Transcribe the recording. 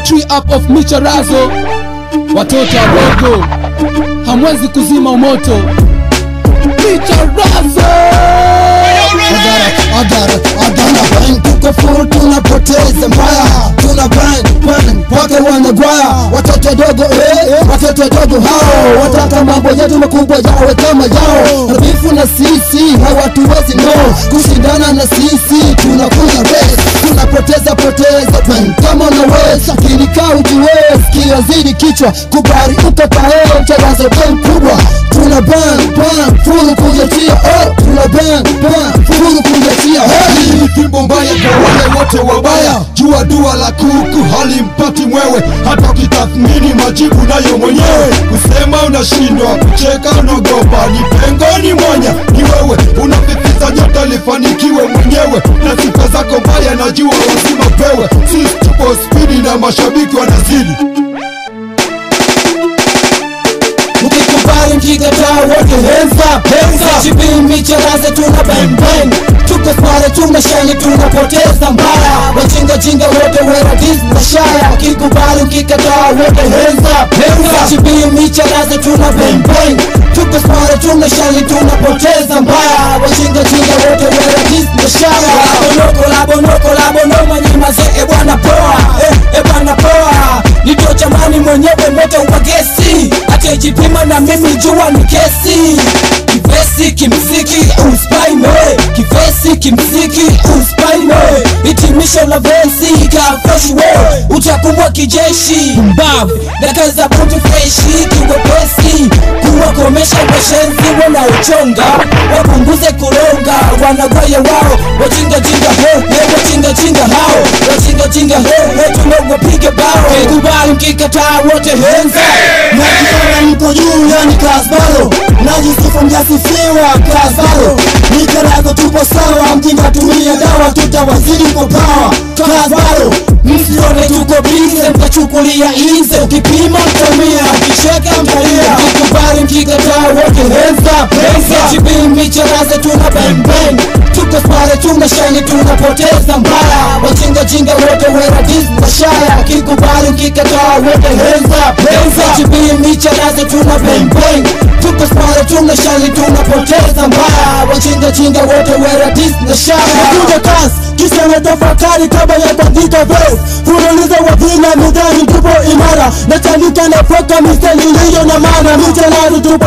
tree up of micharazo. Watoto wadogo hamwezi kuzima umoto. Micharazo Adana tuko full tunapoteza mbaya. Tuna bang mpaka wanagwaya. Watoto wadogo hao wataka mambo yetu makubwa yawe kama yao. Rabifu na sisi hawatuwezi no. Kushindana na sisi tunakunya race. Tunapoteza bang kama unaweza. Kinikaa ujiwezi kia zidi kichwa. Kubari uko pao mcharazo game kubwa. Tuna bang full kujatia. Tuna bang full kujatia. Hii fimbo mbaya kwa wale wote wabaya. Jua dua la kuku halimpati mwewe. Hata ukitathmini majibu nayo mwenyewe. Kusema unashindwa, kucheka unaogopa. Ni pengoni mwanya, ni wewe unafikiza nyota lifanikiwe mwenyewe. Na sifa zako mbaya najua lazima pewe. Sisi tupo spidi na mashabiki wanazidi. Ukikubali mkikataa wote hands up. Jibini micharazo tuna bang. Tuko smart tumeshine tunapoteza mbaya. Wajinga wote wera Disney shaya. Ukikubali mkikataa wote hands up. Jibini micharazo tuna bang. Tuko smart tumeshine tunapoteza mbaya. Wajinga wote wera Disney shaya. Kolabo manyima ze bwana poa. Bwana poa. Nito jamani mwenyewe moto wa gesi. Atejipima na mimi jua ni kesi. Kifesi kimziki uspy me. Kifesi kimziki uspy me. Hitimisho la versi ka fresh way. Utakumbwa kijeshi mbavu dakaza buti freshi kiwepesi. Kuwakomesha washenzi wanaochonga. Wapunguze kuronga wanagwaya wao. Wajinga hao. Wajinga tunawapiga bao. Kikubali mkikataa wote hands up. Nakiona niko juu yani Kasbalo. Najisifu mjasifiwa Kasbalo. Micharazo tupo sawa. Mjinga tumia dawa tutawazidi kwa power. Kasbalo msione tuko bize mkachukulia inze. Ukipima mtamia ukicheka mtalia. Kikubali mkikataa wote hands up. Jibini micharazo tuna bang. Tuko smart tumeshine tunapoteza mbaya. Wajinga wote wera Disney shaya. Kikubali mkikataa wote hands up. Jibini micharazo tuna bang. Tuko smart tumeshine tunapoteza mbaya. Wajinga wote wera Disney shaya. Kuja kasi kisha natafakari kabla ya kuandika verse. Furuliza wapina midani tupo imara. Nachanika na foka mistari iliyo na maana. Micharazo tupo